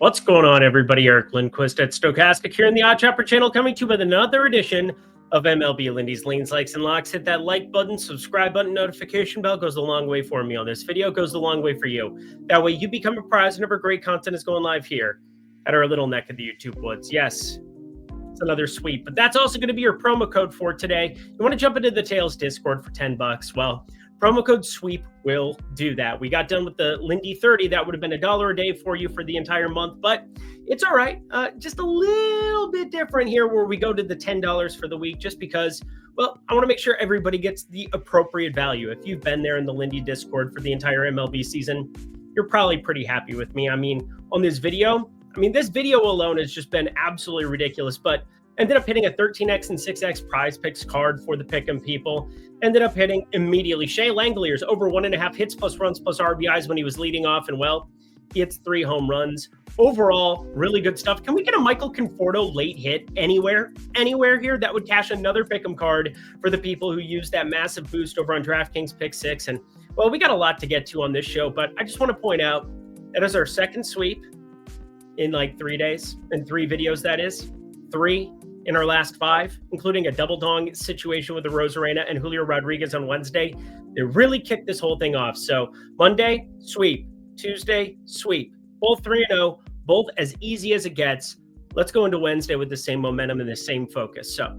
What's going on, everybody? Eric Lindquist at Stochastic here in the Odd Chopper channel, coming to you with another edition of MLB Lindy's Leans, Likes, and Locks. Hit that like button, subscribe button, notification bell goes a long way for me on this video, goes a long way for you. That way you become apprised whenever great content is going live here at our little neck of the YouTube woods. Yes, it's another sweep, but that's also going to be your promo code for today. You want to jump into the Tails Discord for $10? Well, promo code SWEEP will do that. We got done with the Lindy 30. That would have been $1 a day for you for the entire month, but it's all right. Just a little bit different here where we go to the $10 for the week just because, well, I want to make sure everybody gets the appropriate value. If you've been there in the Lindy Discord for the entire MLB season, you're probably pretty happy with me. I mean, on this video, this video alone has just been absolutely ridiculous, but ended up hitting a 13x and 6x prize picks card for the Pick'em people. Ended up hitting immediately Shea Langeliers over 1.5 hits plus runs plus RBIs when he was leading off. And well, he hits 3 home runs. Overall, really good stuff. Can we get a Michael Conforto late hit anywhere here? That would cash another Pick'em card for the people who used that massive boost over on DraftKings Pick 6. And well, we got a lot to get to on this show, but I just want to point out that is our second sweep in like 3 days, in 3 videos, that is. 3 in our last 5, including a double dong situation with the Rosarena and Julio Rodriguez on Wednesday. They really kicked this whole thing off. So Monday, sweep. Tuesday, sweep. Both 3-0, both as easy as it gets. Let's go into Wednesday with the same momentum and the same focus. So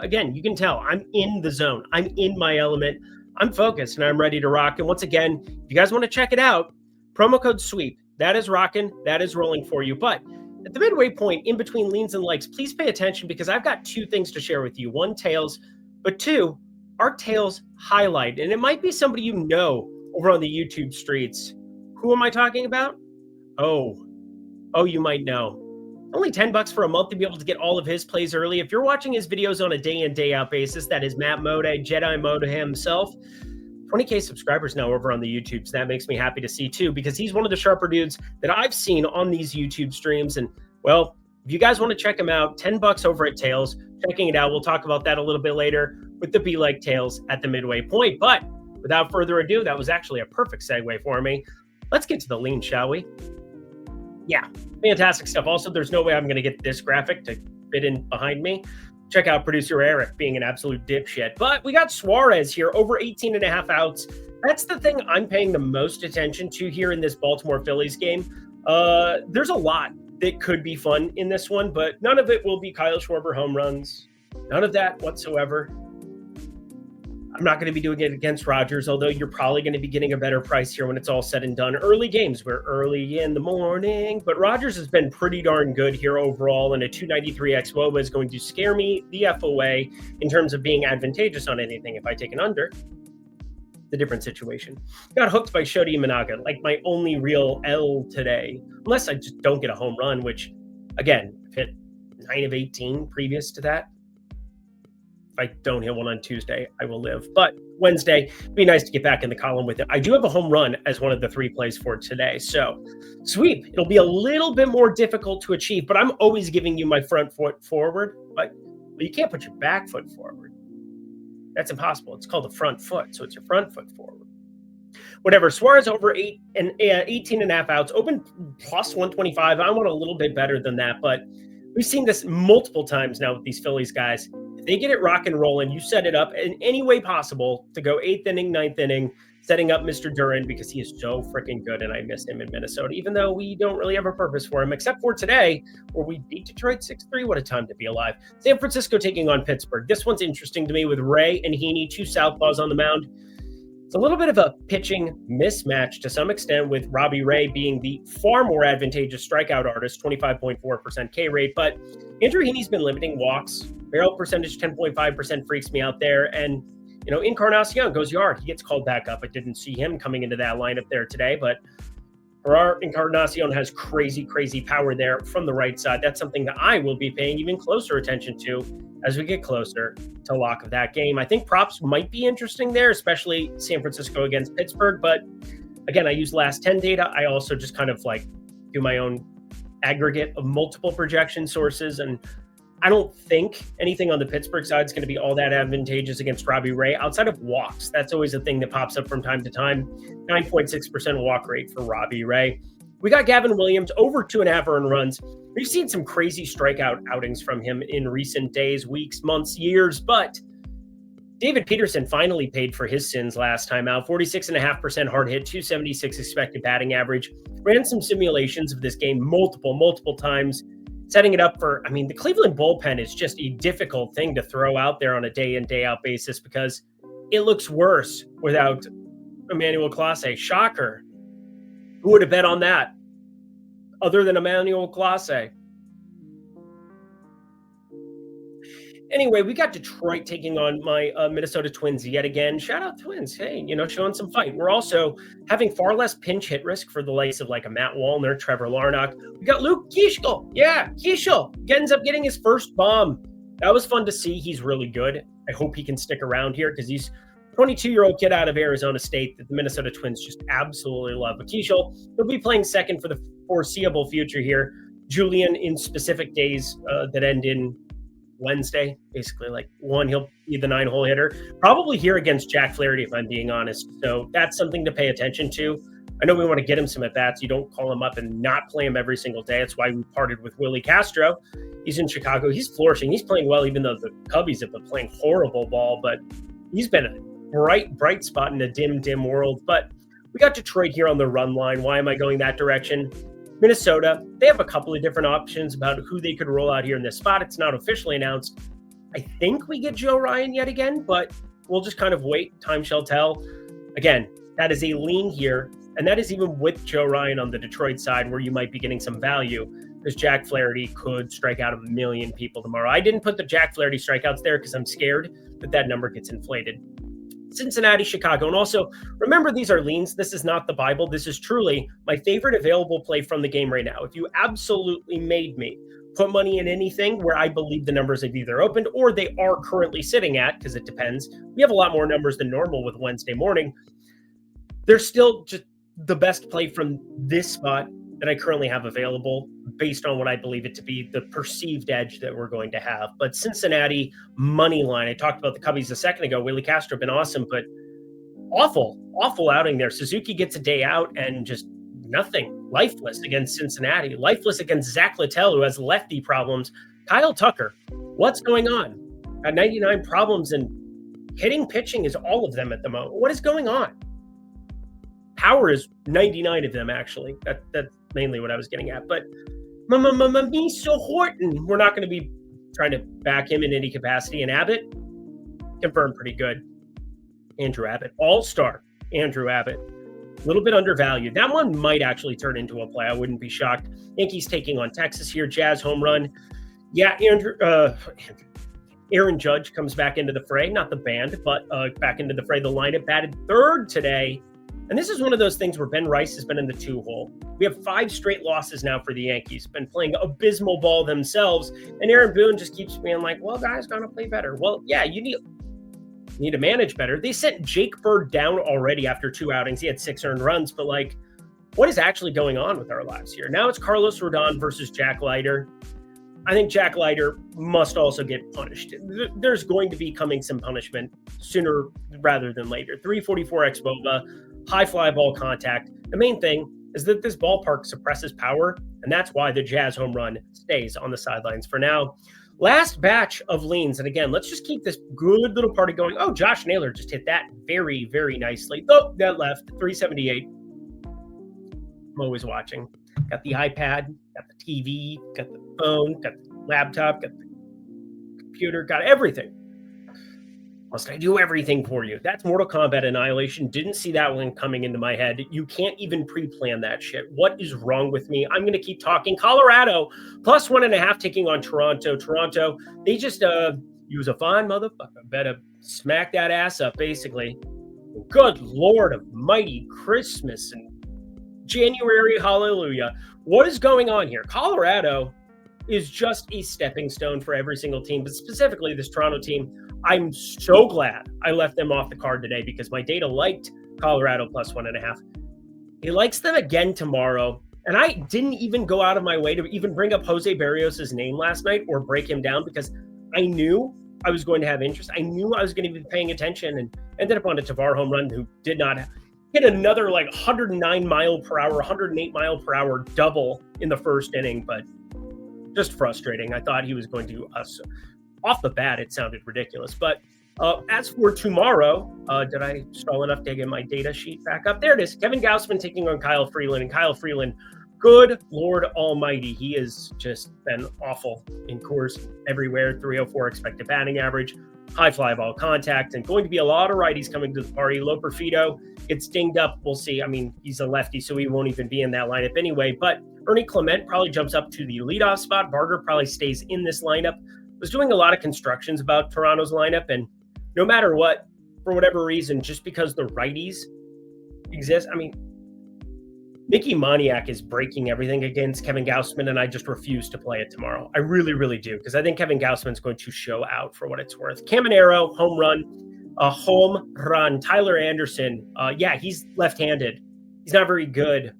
again, you can tell I'm in the zone. I'm in my element. I'm focused and I'm ready to rock. And once again, if you guys want to check it out, promo code SWEEP. That is rocking. That is rolling for you. But at the midway point, in between leans and likes, please pay attention because I've got 2 things to share with you. 1, Tails, but 2, our Tails highlight. And it might be somebody you know over on the YouTube streets. Who am I talking about? Oh, you might know. Only $10 for a month to be able to get all of his plays early. If you're watching his videos on a day in, day out basis, that is Matt Mode, JEDI Mode himself. 20K subscribers now over on the YouTube, so that makes me happy to see too, because he's one of the sharper dudes that I've seen on these YouTube streams. And well, if you guys want to check him out, $10 over at Tails, checking it out. We'll talk about that a little bit later with the Be Like Tails at the midway point. But without further ado, that was actually a perfect segue for me. Let's get to the lean, shall we? Yeah, fantastic stuff. Also, there's no way I'm going to get this graphic to fit in behind me. Check out producer Eric being an absolute dipshit. But we got Suarez here, over 18.5 outs. That's the thing I'm paying the most attention to here in this Baltimore Phillies game. There's a lot that could be fun in this one, but none of it will be Kyle Schwarber home runs. None of that whatsoever. I'm not going to be doing it against Rogers, although you're probably going to be getting a better price here when it's all said and done. Early games, we're early in the morning, but Rogers has been pretty darn good here overall, and a 293 xWOBA is going to scare me the F away in terms of being advantageous on anything. If I take an under, the different situation. Got hooked by JEDI Modi'S, like my only real L today, unless I just don't get a home run, which, again, I've hit 9 of 18 previous to that. If I don't hit one on Tuesday, I will live. But Wednesday, be nice to get back in the column with it. I do have a home run as one of the 3 plays for today. So sweep, it'll be a little bit more difficult to achieve, but I'm always giving you my front foot forward. But you can't put your back foot forward. That's impossible. It's called a front foot. So it's your front foot forward. Whatever. Suarez over 18.5 outs, open plus 125. I want a little bit better than that, but we've seen this multiple times now with these Phillies guys. If they get it rock and rolling, you set it up in any way possible to go 8th inning, 9th inning, setting up Mr. Duran because he is so freaking good, and I miss him in Minnesota, even though we don't really have a purpose for him, except for today, where we beat Detroit 6-3. What a time to be alive. San Francisco taking on Pittsburgh. This one's interesting to me with Ray and Heaney, 2 southpaws on the mound. It's a little bit of a pitching mismatch to some extent, with Robbie Ray being the far more advantageous strikeout artist, 25.4% K rate. But Andrew Heaney's been limiting walks. Barrel percentage, 10.5% freaks me out there. And, you know, Encarnacion goes yard. He gets called back up. I didn't see him coming into that lineup there today, but Encarnacion has crazy, crazy power there from the right side. That's something that I will be paying even closer attention to as we get closer to lock of that game. I think props might be interesting there, especially San Francisco against Pittsburgh. But again, I use last 10 data. I also just kind of like do my own aggregate of multiple projection sources. And I don't think anything on the Pittsburgh side is going to be all that advantageous against Robbie Ray outside of walks. That's always a thing that pops up from time to time. 9.6% walk rate for Robbie Ray. We got Gavin Williams over 2.5 earned runs. We've seen some crazy strikeout outings from him in recent days, weeks, months, years, but David Peterson finally paid for his sins last time out. 46.5% hard hit, 276 expected batting average. Ran some simulations of this game multiple times, setting it up for, the Cleveland bullpen is just a difficult thing to throw out there on a day in, day out basis because it looks worse without Emmanuel Clase. Shocker. Who would have bet on that other than Emmanuel Clase? Anyway, we got Detroit taking on my Minnesota Twins yet again. Shout out Twins. Hey, showing some fight. We're also having far less pinch hit risk for the likes of like a Matt Wallner, Trevor Larnach. We got Luke Keeschel. Yeah, Keeschel ends up getting his first bomb. That was fun to see. He's really good. I hope he can stick around here because he's a 22-year-old kid out of Arizona State that the Minnesota Twins just absolutely love. But Keeschel, he'll be playing second for the foreseeable future here. Julian in specific days that end in Wednesday, basically like one, he'll be the 9-hole hitter. Probably here against Jack Flaherty, if I'm being honest. So that's something to pay attention to. I know we want to get him some at-bats. You don't call him up and not play him every single day. That's why we parted with Willie Castro. He's in Chicago. He's flourishing. He's playing well, even though the Cubbies have been playing horrible ball. But he's been a bright spot in a dim world. But we got Detroit here on the run line. Why am I going that direction? Minnesota, they have a couple of different options about who they could roll out here in this spot. It's not officially announced. I think we get Joe Ryan yet again, but we'll just kind of wait. Time shall tell. Again, that is a lean here, and that is even with Joe Ryan on the Detroit side where you might be getting some value because Jack Flaherty could strike out 1 million people tomorrow. I didn't put the Jack Flaherty strikeouts there because I'm scared that number gets inflated. Cincinnati, Chicago. And also, remember, these are leans. This is not the Bible. This is truly my favorite available play from the game right now. If you absolutely made me put money in anything where I believe the numbers have either opened or they are currently sitting at, because it depends. We have a lot more numbers than normal with Wednesday morning. They're still just the best play from this spot that I currently have available based on what I believe it to be the perceived edge that we're going to have. But Cincinnati money line, I talked about the Cubbies a second ago. Willie Castro been awesome, but awful outing there. Suzuki gets a day out and just nothing. Lifeless against Cincinnati. Lifeless against Zach Littell, who has lefty problems. Kyle Tucker, what's going on? Got 99 problems, and hitting pitching is all of them at the moment. What is going on? Power is 99 of them, actually. That's mainly what I was getting at. But Miso Horton, we're not going to be trying to back him in any capacity. And Abbott, confirmed pretty good. Andrew Abbott, all-star Andrew Abbott. A little bit undervalued. That one might actually turn into a play. I wouldn't be shocked. Yankees taking on Texas here. Jazz home run. Yeah, Aaron Judge comes back into the fray. Not the band, but back into the fray. The lineup batted third today. And this is one of those things where Ben Rice has been in the 2-hole. We have 5 straight losses now for the Yankees. Been playing abysmal ball themselves. And Aaron Boone just keeps being like, well, guys, got to play better. Well, yeah, you need to manage better. They sent Jake Bird down already after 2 outings. He had 6 earned runs. But, what is actually going on with our lives here? Now it's Carlos Rodon versus Jack Leiter. I think Jack Leiter must also get punished. There's going to be coming some punishment sooner rather than later. 344 xBOBA. High fly ball contact. The main thing is that this ballpark suppresses power, and that's why the Jazz home run stays on the sidelines for now. Last batch of leans, and again, let's just keep this good little party going. Oh, Josh Naylor just hit that very, very nicely. Oh, that left, 378. I'm always watching. Got the iPad, got the TV, got the phone, got the laptop, got the computer, got everything. Must I do everything for you? That's Mortal Kombat Annihilation. Didn't see that one coming into my head. You can't even pre-plan that shit. What is wrong with me? I'm going to keep talking. Colorado, plus 1.5 taking on Toronto. Toronto, they just use a fine motherfucker. Better smack that ass up, basically. Good Lord of mighty Christmas and January, hallelujah. What is going on here? Colorado is just a stepping stone for every single team, but specifically this Toronto team. I'm so glad I left them off the card today because my data liked Colorado plus 1.5. He likes them again tomorrow. And I didn't even go out of my way to even bring up Jose Barrios' name last night or break him down because I knew I was going to have interest. I knew I was going to be paying attention and ended up on a Tavar home run who did not hit another like 109 mile per hour, 108 mile per hour double in the first inning, but just frustrating. I thought he was going to off the bat. It sounded ridiculous, but as for tomorrow, did I stall enough to get my data sheet back up? There it is. Kevin Gausman taking on Kyle Freeland, and Kyle Freeland, good Lord Almighty, he has just been awful in Coors everywhere. 304 expected batting average, high fly ball contact, and going to be a lot of righties coming to the party. Loper Fido gets dinged up. We'll see. I mean, he's a lefty, so he won't even be in that lineup anyway. But Ernie Clement probably jumps up to the leadoff spot. Varger probably stays in this lineup. Was doing a lot of constructions about Toronto's lineup, and no matter what, for whatever reason, just because the righties exist, I mean, Mickey Moniak is breaking everything against Kevin Gausman, and I just refuse to play it tomorrow. I really, really do, because I think Kevin Gausman's going to show out for what it's worth. Caminero, home run. Tyler Anderson, yeah, he's left-handed. He's not very good.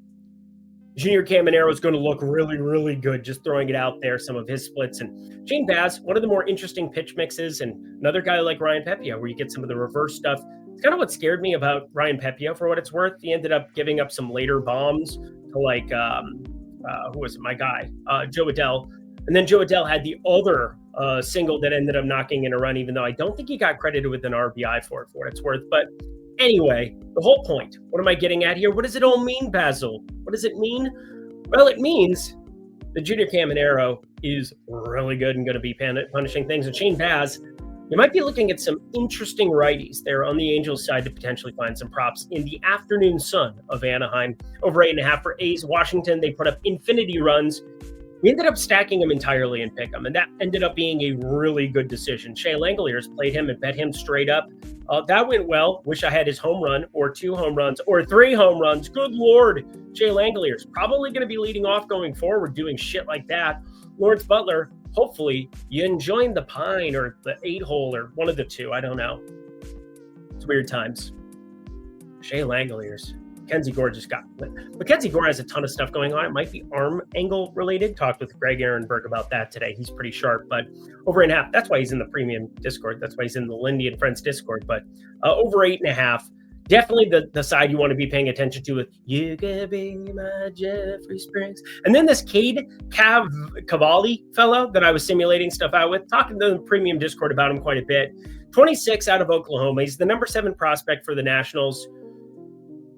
Junior Caminero is going to look really, really good just throwing it out there, some of his splits. And Shane Baz, one of the more interesting pitch mixes, and another guy like Ryan Pepiot, where you get some of the reverse stuff. It's kind of what scared me about Ryan Pepiot for what it's worth. He ended up giving up some later bombs to like, who was it? My guy, Joe Adell. And then Joe Adell had the other single that ended up knocking in a run, even though I don't think he got credited with an RBI for what it's worth. But anyway, the whole point, what am I getting at here? What does it all mean, Basil? What does it mean? Well, it means the Junior Caminero is really good and going to be punishing things. And Shane Baz, you might be looking at some interesting righties there on the Angels side to potentially find some props in the afternoon sun of Anaheim. Over 8.5 for A's. Washington, they put up infinity runs. We ended up stacking him entirely in pick'em, and that ended up being a really good decision. Shea Langoliers played him and bet him straight up. That went well. Wish I had his home run or 2 home runs or 3 home runs. Good Lord. Shea Langoliers probably going to be leading off going forward doing shit like that. Lawrence Butler, hopefully you enjoying the pine or the 8-hole or one of the two. I don't know. It's weird times. Shea Langoliers. Mackenzie Gore just got lit. Mackenzie Gore has a ton of stuff going on. It might be arm angle related. Talked with Greg Ehrenberg about that today. He's pretty sharp, but over 8.5. That's why he's in the premium Discord. That's why he's in the Lindy and Friends Discord. But over 8.5. Definitely the side you want to be paying attention to with You Can Be My Jeffrey Springs. And then this Cade Cavalli fellow that I was simulating stuff out with, talking to the premium Discord about him quite a bit. 26 out of Oklahoma. He's the number 7 prospect for the Nationals.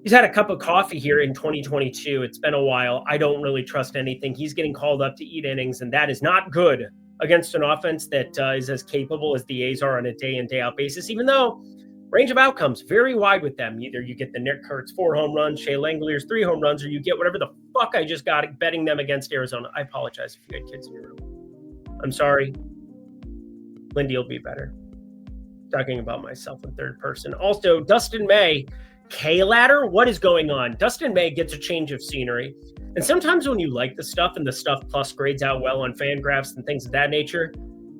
He's had a cup of coffee here in 2022. It's been a while. I don't really trust anything. He's getting called up to eat innings, and that is not good against an offense that is as capable as the A's are on a day-in, day-out basis, even though range of outcomes very wide with them. Either you get the Nick Kurtz 4 home runs, Shea Langoliers 3 home runs, or you get whatever the fuck I just got betting them against Arizona. I apologize if you had kids in your room. I'm sorry. Lindy will be better. Talking about myself in third person. Also, Dustin May, K-Ladder, what is going on? Dustin May gets a change of scenery. And sometimes when you like the stuff and the stuff plus grades out well on Fangraphs and things of that nature,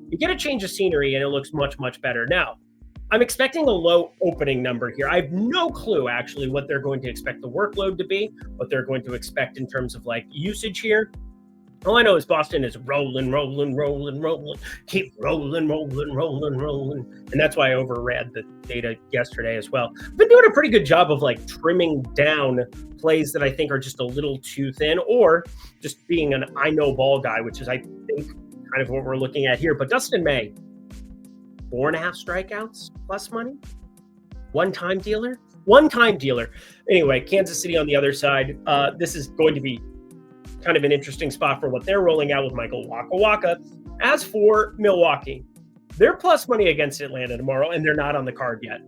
you get a change of scenery and it looks much, much better. Now, I'm expecting a low opening number here. I have no clue actually what they're going to expect the workload to be, what they're going to expect in terms of like usage here. All I know is Boston is rolling. Keep rolling. And that's why I overread the data yesterday as well. I've been doing a pretty good job of like trimming down plays that I think are just a little too thin, or just being an I know ball guy, which is I think kind of what we're looking at here. But Dustin May, 4.5 strikeouts plus money. One-time dealer. Anyway, Kansas City on the other side. This is going to be kind of an interesting spot for what they're rolling out with Michael Waka. As for Milwaukee, they're plus money against Atlanta tomorrow, and they're not on the card yet.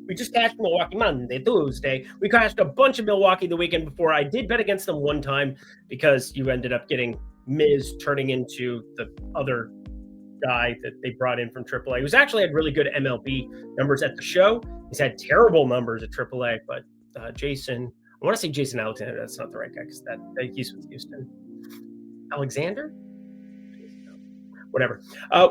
We just cashed Milwaukee Monday, Tuesday. We cashed a bunch of Milwaukee the weekend before. I did bet against them one time because you ended up getting Miz turning into the other guy that they brought in from AAA. Who's actually had really good MLB numbers at the show. He's had terrible numbers at AAA, but Jason... I want to say Jason Alexander. That's not the right guy because that he's with Houston. Alexander? Whatever.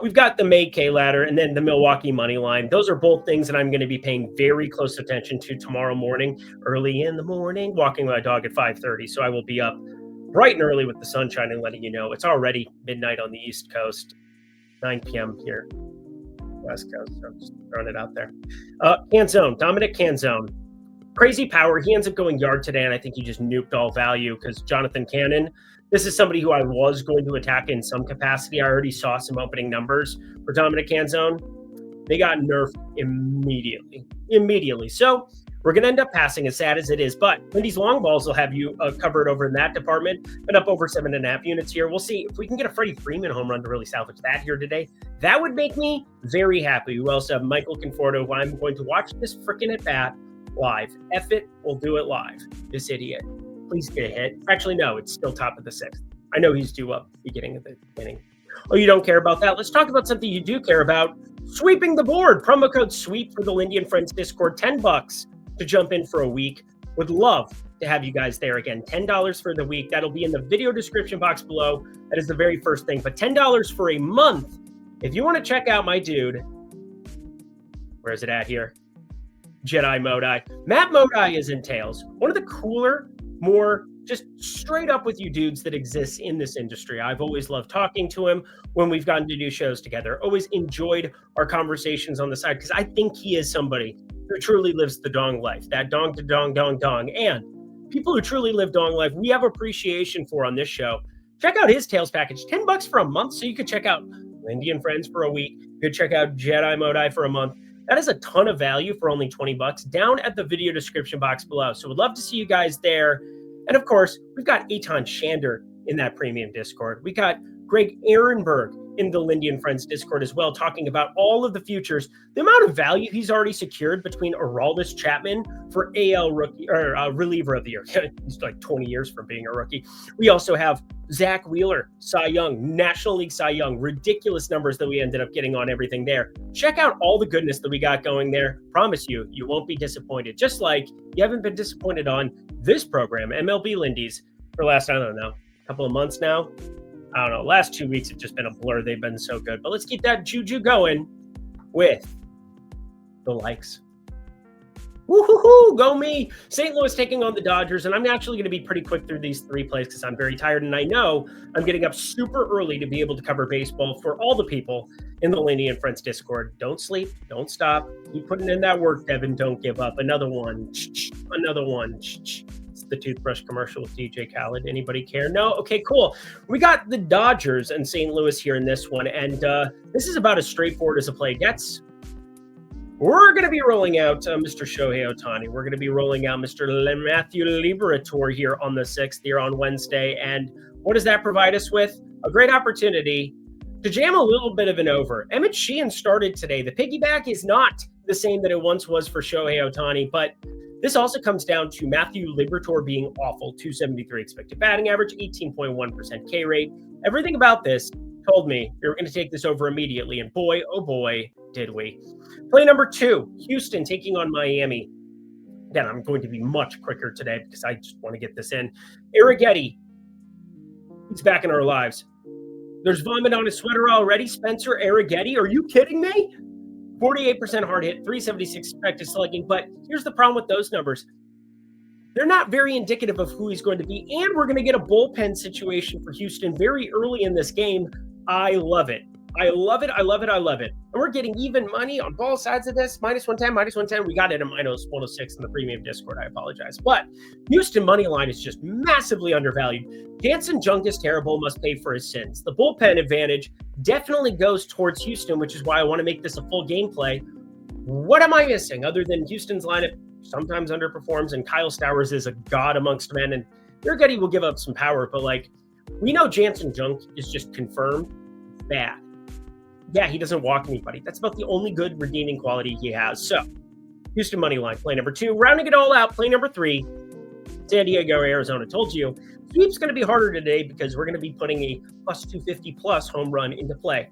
We've got the May K ladder and then the Milwaukee money line. Those are both things that I'm going to be paying very close attention to tomorrow morning, early in the morning, walking my dog at 5:30. So I will be up bright and early with the sunshine and letting you know it's already midnight on the East Coast, 9 p.m. here. West Coast, so I'm just throwing it out there. Canzone, Dominic Canzone. Crazy power. He ends up going yard today, and I think he just nuked all value because Jonathan Cannon, this is somebody who I was going to attack in some capacity. I already saw some opening numbers for Dominic Canzone. They got nerfed immediately. So we're going to end up passing, as sad as it is. But Lindy's long balls will have you covered over in that department. Been up over 7.5 units here. We'll see if we can get a Freddie Freeman home run to really salvage that here today. That would make me very happy. We also have Michael Conforto, who I'm going to watch this freaking at bat live. F it, we'll do it live. This idiot. Please get a hit. Actually, no, it's still top of the 6th. I know he's due up beginning of the inning. Oh, you don't care about that? Let's talk about something you do care about. Sweeping the board. Promo code SWEEP for the Lindy and Friends Discord. $10 to jump in for a week. Would love to have you guys there again. $10 for the week. That'll be in the video description box below. That is the very first thing. But $10 for a month. If you want to check out my dude, where is it at here? JEDI Modi. Matt Modi is in Tails. One of the cooler, more just straight up with you dudes that exists in this industry. I've always loved talking to him when we've gotten to do shows together. Always enjoyed our conversations on the side because I think he is somebody who truly lives the dong life. That dong to dong, dong, dong. And people who truly live dong life, we have appreciation for on this show. Check out his Tails package. $10 for a month, so you could check out Lindy and Friends for a week. You could check out JEDI Modi for a month. That is a ton of value for only $20 down at the video description box below. So we'd love to see you guys there. And of course, we've got Eitan Shander in that premium Discord. We got Greg Ehrenberg in the Lindy and Friends Discord as well, talking about all of the futures, the amount of value he's already secured between Aroldis Chapman for AL rookie or reliever of the year. He's like 20 years from being a rookie. We also have Zach Wheeler, Cy Young, National League Cy Young, ridiculous numbers that we ended up getting on everything there. Check out all the goodness that we got going there. Promise you, you won't be disappointed. Just like you haven't been disappointed on this program, MLB Lindy's, for the last, I don't know, couple of months now. I don't know. Last 2 weeks have just been a blur. They've been so good. But let's keep that juju going with the likes. Woo-hoo-hoo, go me. St. Louis taking on the Dodgers, and I'm actually going to be pretty quick through these 3 plays because I'm very tired, and I know I'm getting up super early to be able to cover baseball for all the people in the Lindy and Friends Discord. Don't sleep. Don't stop. Keep putting in that work, Devin. Don't give up. Another one. Another one. It's the toothbrush commercial with DJ Khaled. Anybody care? No? Okay, cool. We got the Dodgers and St. Louis here in this one, and this is about as straightforward as a play gets. We're going to be rolling out Mr. Shohei Ohtani. We're going to be rolling out Mr. Matthew Liberatore here on the 6th, here on Wednesday. And what does that provide us with? A great opportunity to jam a little bit of an over. Emmett Sheehan started today. The piggyback is not the same that it once was for Shohei Ohtani, but this also comes down to Matthew Liberatore being awful. 273 expected batting average, 18.1% K rate. Everything about this told me we were going to take this over immediately. And boy, oh boy, did we. Play number 2, Houston taking on Miami. Again, I'm going to be much quicker today because I just want to get this in. Arrighetti, he's back in our lives. There's vomit on his sweater already. Spencer Arrighetti, are you kidding me? 48% hard hit, 376 expected slugging. But here's the problem with those numbers. They're not very indicative of who he's going to be. And we're going to get a bullpen situation for Houston very early in this game. I love it. I love it. I love it. I love it. And we're getting even money on both sides of this. Minus 110, minus 110. We got it at minus 106 in the premium Discord. I apologize. But Houston money line is just massively undervalued. Jansen Junk is terrible, must pay for his sins. The bullpen advantage definitely goes towards Houston, which is why I want to make this a full gameplay. What am I missing other than Houston's lineup sometimes underperforms and Kyle Stowers is a god amongst men, and Arrighetti will give up some power, but like we know Jansen Junk is just confirmed bad. Yeah, he doesn't walk anybody. That's about the only good redeeming quality he has. So, Houston money line, play number 2. Rounding it all out, play number 3. San Diego, Arizona. Told you, sweep's going to be harder today because we're going to be putting a plus 250 plus home run into play.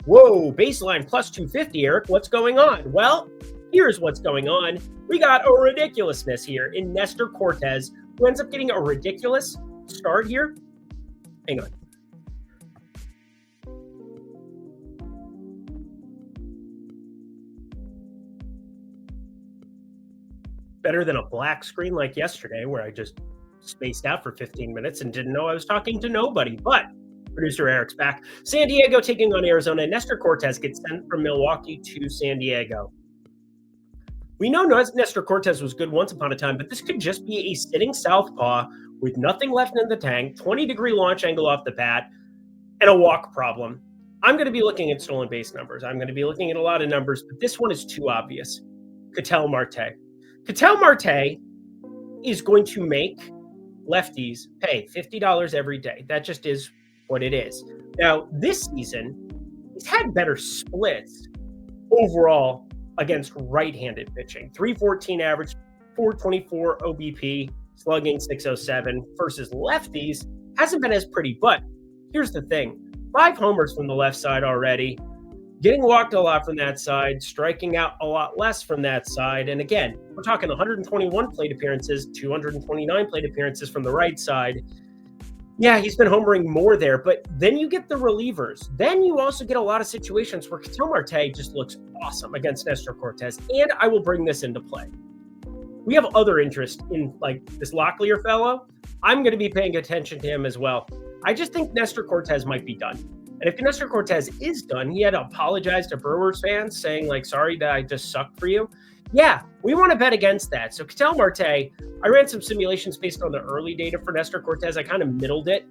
Whoa, baseline plus 250, Eric. What's going on? Well, here's what's going on. We got a ridiculousness here in Nestor Cortez, who ends up getting a ridiculous start here. Hang on. Better than a black screen like yesterday where I just spaced out for 15 minutes and didn't know I was talking to nobody. But Producer Eric's back. San Diego taking on Arizona. Nestor Cortes gets sent from Milwaukee to San Diego. We know Nestor Cortes was good once upon a time, but this could just be a sitting southpaw with nothing left in the tank, 20-degree launch angle off the bat, and a walk problem. I'm going to be looking at stolen base numbers. I'm going to be looking at a lot of numbers, but this one is too obvious. Ketel Marte. Ketel Marte is going to make lefties pay $50 every day. That just is what it is. Now, this season, he's had better splits overall against right-handed pitching. 314 average, 424 OBP, slugging 607 versus lefties hasn't been as pretty. But here's the thing. 5 homers from the left side already, getting walked a lot from that side, striking out a lot less from that side. And again, we're talking 121 plate appearances, 229 plate appearances from the right side. Yeah, he's been homering more there, but then you get the relievers. Then you also get a lot of situations where Ketel Marte just looks awesome against Nestor Cortes. And I will bring this into play. We have other interest in like this Locklear fellow. I'm going to be paying attention to him as well. I just think Nestor Cortes might be done. And if Nestor Cortes is done, he had to apologize to Brewers fans saying like, sorry that I just sucked for you. Yeah, we want to bet against that. So Ketel Marte, I ran some simulations based on the early data for Nestor Cortes. I kind of middled it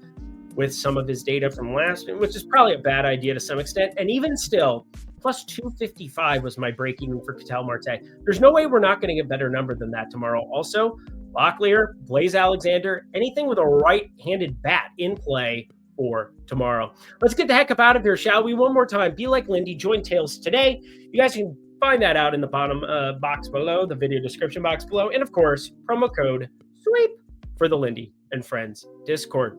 with some of his data from last, which is probably a bad idea to some extent. And even still, plus 255 was my break even for Ketel Marte. There's no way we're not going to get a better number than that tomorrow. Also, Locklear, Blaze Alexander, anything with a right-handed bat in play for tomorrow. Let's get the heck up out of here, shall we? One more time, be like Lindy, join Tails today. You guys can find that out in the bottom box below, the video description box below. And of course, promo code SWEEP for the Lindy and Friends Discord.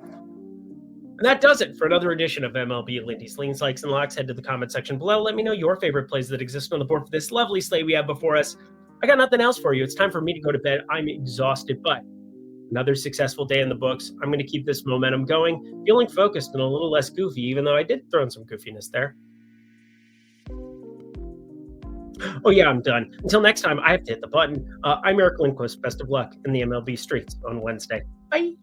And that does it for another edition of MLB Lindy's Leans, Likes, and Locks. Head to the comment section below. Let me know your favorite plays that exist on the board for this lovely slate we have before us. I got nothing else for you. It's time for me to go to bed. I'm exhausted, but another successful day in the books. I'm going to keep this momentum going, feeling focused and a little less goofy, even though I did throw in some goofiness there. Oh, yeah, I'm done. Until next time, I have to hit the button. I'm Eric Lindquist. Best of luck in the MLB streets on Wednesday. Bye.